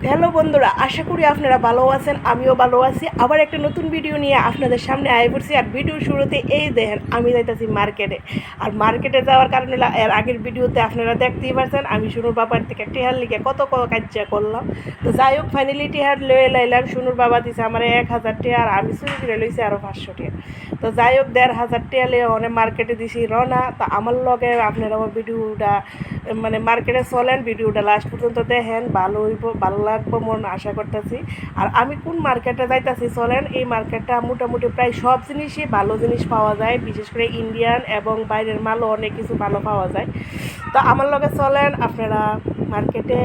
Hello বন্ধুরা, আশা করি আপনারা ভালো আছেন। আমিও ভালো আছি। আবার একটা নতুন ভিডিও নিয়ে আপনাদের সামনে আয় পড়ছি। আর ভিডিওর শুরুতে এই দেখেন, আমি যাইতেছি মার্কেটে। আর মার্কেটে যাওয়ার কারণে এর আগের ভিডিওতে আপনারা দেখতেই পারছেন আমি শুনুর বাবার থেকে টিহার লিখে কত কাজ করলাম। তো যাই হোক, ফাইনালি টিহার লয়ে লাইলাম। শুনুর বাবা দিছে আমার 1000 টিয়া, আর আমি চুরি করে লইছি আরও 500 টিয়া। তো যাই হোক, 1500 টিয়া লিয়ে অনেক মার্কেটে দিছি রওনা। তো আমার লগে আপনারা আমার ভিডিওটা মানে মার্কেটে চলেন, ভিডিওটা লাস্ট পর্যন্ত দেখেন, ভালো হইব, ভালো লাগবো মন আশা করতেছি। আর আমি কোন মার্কেটে যাইতেছি চলেন। এই মার্কেটটা মোটামুটি প্রায় সব জিনিসই ভালো জিনিস পাওয়া যায়, বিশেষ করে ইন্ডিয়ান এবং বাইরের মালও অনেক কিছু ভালো পাওয়া যায়। তো আমার লগে চলেন আপনারা মার্কেটে।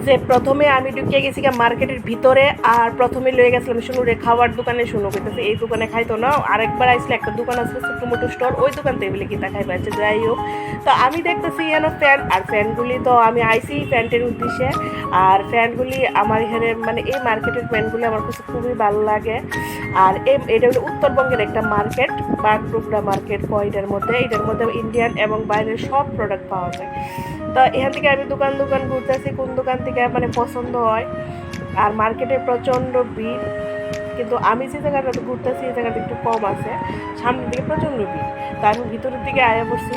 যে প্রথমে আমি ঢুকিয়ে গেছি মার্কেটের ভিতরে, আর প্রথমে লয়ে গেছিলাম শুনুরে খাওয়ার দোকানে। শুনো কইতেছে এই দোকানে খাইতো না। আরেকবার আইসলে একটা দোকান আছে ছোট্ট মোটো স্টোর, ওই দোকান থেকে বলে কিনা খাইবে আছে। যাই হোক, তো আমি দেখতেছি এখানে প্যান্ট, আর প্যান্টগুলি তো আমি আইসি প্যান্টের উদ্দেশ্যে। আর প্যান্টগুলি আমার এখানে মানে এই মার্কেটের প্যান্টগুলি আমার কাছে খুবই ভালো লাগে। আর এটা হলো উত্তরবঙ্গের একটা মার্কেট, বাগডোগরা মার্কেট কয়টার মধ্যে। এটার মধ্যে ইন্ডিয়ান এবং বাইরের সব প্রোডাক্ট পাওয়া যায়। তো এখান থেকে আমি দোকান ঘুরতেছি কোন দোকান থেকে মানে পছন্দ হয়। আর মার্কেটে প্রচণ্ড ভিড়, কিন্তু আমি যে জায়গাটা ঘুরতেছি এই জায়গাটা একটু কম আছে, সামনের দিকে প্রচণ্ড ভিড়। তো আমি ভিতরের দিকে আয়া পড়ছি।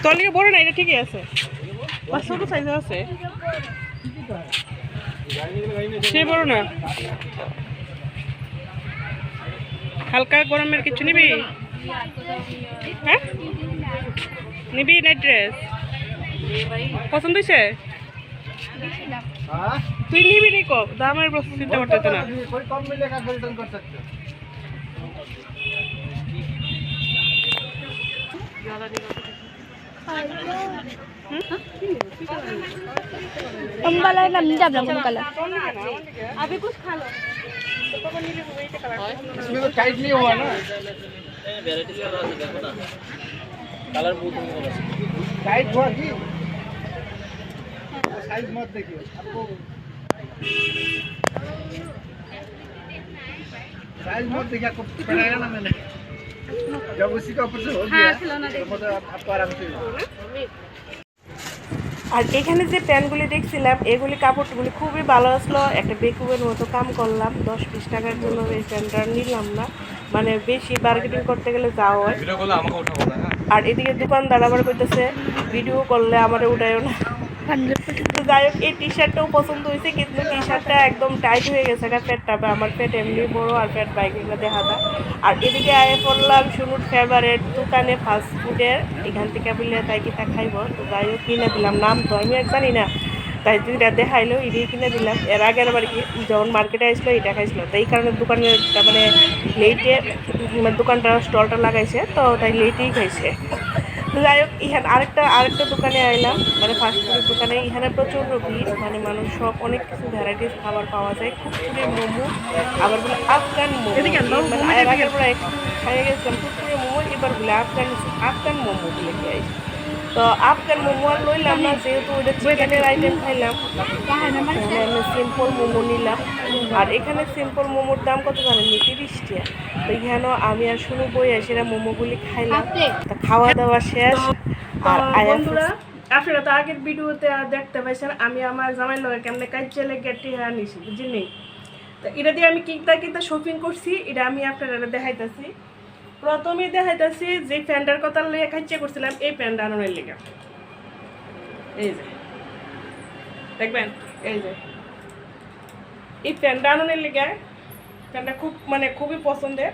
তোর লিগে বড় না, এটা ঠিকই আছে, ছোট সাইজ আছে, সে বড় না। হালকা গরমের কিছু নিবি? হ্যাঁ নিবি নাইট ড্রেস? পছন্দ হয়েছে? তুই নিবি নি কব দামের প্রশ্ন চিন্তা করতে না। कम वाला है ना, मिल जाएगा कम कलर। अभी कुछ खा लो। इसमें तो टाइट नहीं हुआ ना, कलर बहुत टाइट हुआ कि साइज मत देखिए आपको, साइज मत देखिए, आपको पड़ेगा ना। मैंने जब उसी का ऊपर से हो गया तो आपको आराम से। আর এখানে যে প্যান্টগুলি দেখছিলাম এগুলি কাপড়গুলি খুবই ভালো আসলো। একটা বেকুবের মতো কাম করলাম, 10-20 টাকার জন্য এই প্যান্টটা নিলাম না, মানে বেশি বার্গেনিং করতে গেলে যাওয়া হয়। আর এদিকে দোকানদার আবার কইতেছে ভিডিও করলে আমার উঠায়ও না। তো যাই হোক, এই টি শার্টটাও পছন্দ হয়েছে, কিন্তু টি শার্টটা একদম টাইট হয়ে গেছে পেটটা। আমার পেট এমনি বড়, আর পেট বাইকগুলো দেখা যায়। আর এদিকে আয়ে পড়লাম শুনুর ফেভারেট দোকানে ফাস্টফুডের, এখান থেকে বললে তাই কিতা খাইব। তো যাই হোক কিনে দিলাম, নাম তো আমি আর জানি না। তাই যেটা দেখাইলো এটাই কিনে দিলাম। এর আগের আবার কি যখন মার্কেটে আসলো এটা খাইছিল, তো এই কারণে দোকানের মানে লেটে দোকানটা স্টলটা লাগাইছে, তো তাই লেটেই খাইছে। তো যাই হোক এখানে আরেকটা দোকানে আইলাম, মানে ফাস্টফুডের দোকানে। এখানে প্রচুর ভিড়, মানে মানুষ সব অনেক কিছু ভ্যারাইটিস খাবার পাওয়া যায়। কুরকুরে মোমো, আবার বলে আফগান মোমো, মানে এর আগের পরে খাইয়ে গেছিলাম কুরকুরে মোমো, এবার বলে আফগান মোমো বলে খেয়েছি। তো আফগান মোমো আর লইলাম না, যেহেতু ওইটা চিকেনের আইটেম খাইলাম, আমি সিম্পল মোমো নিলাম। আর এখানে সিম্পল মোমোর দাম কত জানেন? 30 টাকা। তো এখানেও আমি আর শুরু বই সেটা মোমোগুলি খাইলাম। তো খাওয়া দাওয়া শেষ। আর বন্ধুরা, আপনারা তো আগের ভিডিওতে দেখতে পাইছেন আমি আমার জামাই লগে কেমনে কাজে গেটি হ্যাঁ নিছি, বুঝলি? তো এটা দিয়ে আমি কিতা শপিং করছি, এটা আমি আপনারা দেখাইতেছি। প্রথমে দেখাইতেছি যে প্যান্টার কথা লইয়া খাইচে করছিলাম, এই প্যান্ট আনানোর লেগে। এই যে দেখবেন, এই যে এই প্যান্টটা আনানোর লেগে, প্যান্টটা খুবই পছন্দের।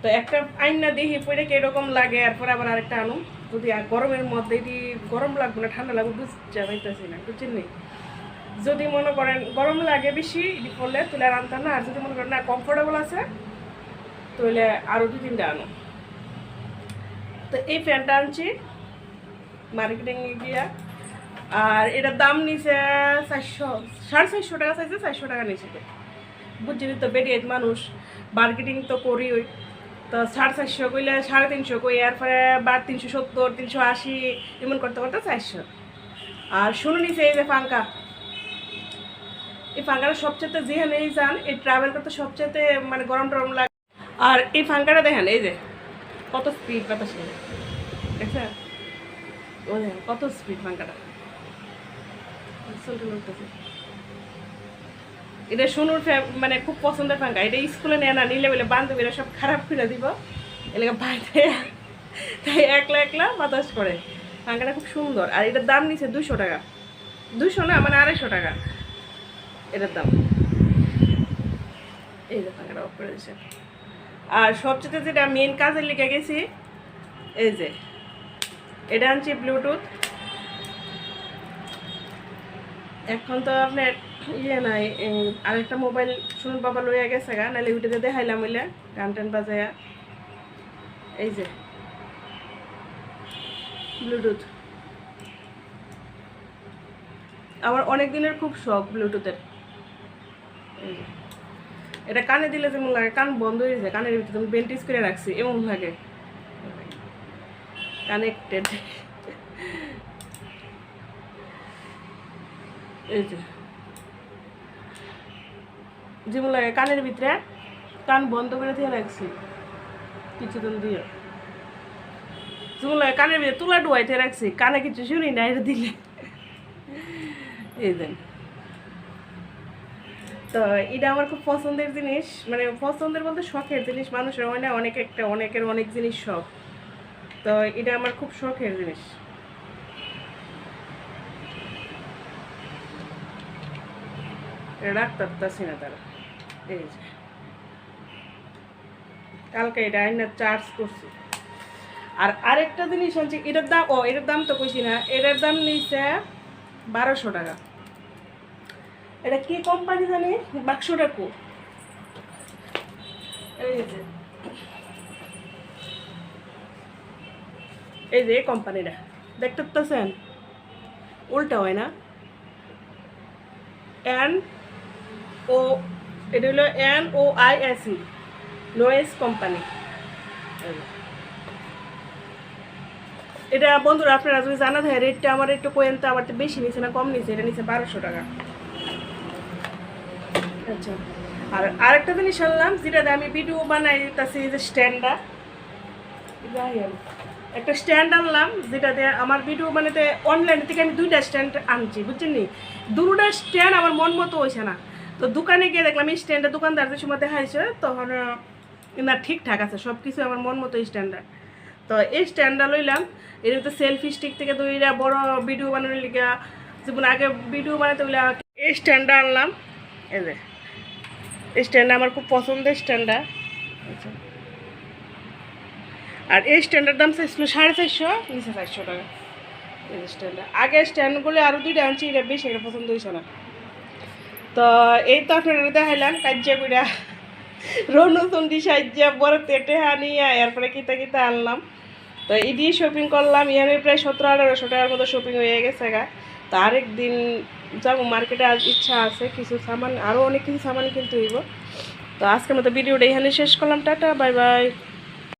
তো একটা আইনা দেখি পরে কিরকম লাগে, এরপরে আবার আরেকটা আনুম। যদি গরমের মধ্যে এটি গরম লাগবে না ঠান্ডা লাগবে বুঝতে পাইতেছি না, বুঝছেন নি? যদি মনে করেন গরম লাগে বেশি এটি পরলে তুলে আর আনতাম না, আর যদি মনে করেন না কমফোর্টেবল আছে তাহলে আরও 2-3টা আনো। তো এই প্যান্টটা আনছি মার্কেটিং গিয়া, আর এটার দাম নিছে 450 টাকা, চাইছে 400 টাকা নিয়েছে। বুঝছি তো বেরিয়ে মানুষ মার্কেটিং তো করি, ওই তো 450 কইলে 350 কই, এরপরে 370 380 এমন করতে করতে 400। আর শুনে নিছে এই যে পাঙ্কা, এই পাঙ্কাটা সবচেয়ে যেখানেই যান এই ট্রাভেল করতে সবচেয়ে মানে গরম টরম লাগে। আর এই পাঙ্কাটা দেখেন, এই যে কত স্পিড বাতাসে, দেখছেন? ও দেখেন কত স্পিড পাঙ্কাটা চলতে। এটা শুনুর মানে খুব পছন্দের পাঙ্কা। এটা স্কুলে নেয় না, নিলে বলে বান্ধবীরা সব খারাপ করে দিব, এলাকা বাইরে তাই একলা একলা বাতাস করে। পাঙ্কাটা খুব সুন্দর। আর এটার দাম নিচ্ছে 200 টাকা, 200 না মানে 250 টাকা এটার দাম। এই যে পাঙ্কাটা অফ করে দিচ্ছে। আর সবচেয়ে যেটা মেন কাজের লেগে গেছি, এই যে এটা আনছি ব্লুটুথ। এখন তো আপনার ইয়ে নাই, আরেকটা মোবাইল শুনুন বাবা লইয়া গেছে গা, নাহলে ওইটাতে দেখাইলাম হইলে গান টান বাজায়া। এই যে ব্লুটুথ আমার অনেক দিনের খুব শখ ব্লুটুথের। এটা কানে দিলে যেমন লাগে, কান বন্ধ হয়ে যায়, কানের ভিতরে তুমি বেন্টিস করে রাখছি এমন লাগে, কানেক্টেড। এই যে যেমন লাগে কানের ভিতরে, কান বন্ধ করে দিয়ে রাখছি কিছুদিন দিয়ে, যেমন লাগে কানের ভিতরে তুলা ডুয়াইতে রাখছি, কানে কিছু শুনি না এটা দিলে। এই দেন, তো এটা আমার খুব পছন্দের জিনিস, মানে পছন্দের বলতে শখের জিনিস। মানুষের হয় না অনেকের অনেক জিনিস শখ, তো এটা আমার খুব শখের জিনিস। রাখতে পারতাছি না তারা। এই যে কালকে এটা আইনা চার্জ করছি। আর আরেকটা জিনিস আনছি, এটার দাম তো কইছি না, এটার দাম নিচ্ছে 1200 টাকা। এটা কি কোম্পানি জানি, বাক্সটা কো, এই যে কোম্পানিটা দেখতে পাচ্ছেন, উল্টা হয় না, এটা হলো NOISE নোয়েস কোম্পানি। এটা বন্ধুরা আপনারা যদি জানা থাকে রেটটা আমার একটু কোয়েন, তো আমার তো বেশি নিচ্ছে না কম নিচ্ছে, এটা নিচ্ছে 1200 টাকা। আচ্ছা, আর আরেকটা জিনিস আনলাম যেটাতে আমি ভিডিও বানাই তাছি, যে স্ট্যান্ডটা, একটা স্ট্যান্ড আনলাম যেটাতে আমার ভিডিও বানাতে অনলাইন থেকে আমি 2টা স্ট্যান্ড আনছি, বুঝছেন নি? 2টা স্ট্যান্ড আমার মন মতো হয়েছে না, তো দোকানে গিয়ে দেখলাম এই স্ট্যান্ডটা দোকানদারদের সময় দেখাইছে, তখন না ঠিকঠাক আছে সব কিছু আমার মন মতো স্ট্যান্ডার্ড। তো এই স্ট্যান্ডটা লইলাম, এটা তো সেলফি স্টিক থেকে দুইটা বড় ভিডিও বানানোর লিগা, যেমন আগে ভিডিও বানাতে হইলে এই স্ট্যান্ডটা আনলাম। এই যে এই স্ট্যান্ডটা আমার খুব পছন্দের স্ট্যান্ডটা। আর এই স্ট্যান্ডের দাম চাইছিল 450, নিচে 400 টাকা। এই যে স্ট্যান্ডটা আগে স্ট্যান্ডগুলো আরও দুইটা আনছি, এটা বেশি এটা পছন্দ হয়েছে না। তো এই তো আপনারা দেখাইলাম কাজ্যা কইরা রৌনচন্ডী সাহায্যে বড় তেটে আনিয়া এরপরে কিতা কিতা আনলাম। তো এটি শপিং করলাম, ইয়ানে প্রায় 1700-1800 টাকার মতো শপিং হয়ে গেছে গা। তো আরেকদিন যাবো মার্কেটে, আজ ইচ্ছা আছে কিছু সামান, আরও অনেক কিছু সামান কিনতে হইব। তো আজকের মতো ভিডিওটা এখানে শেষ করলাম, টাটা বাই বাই।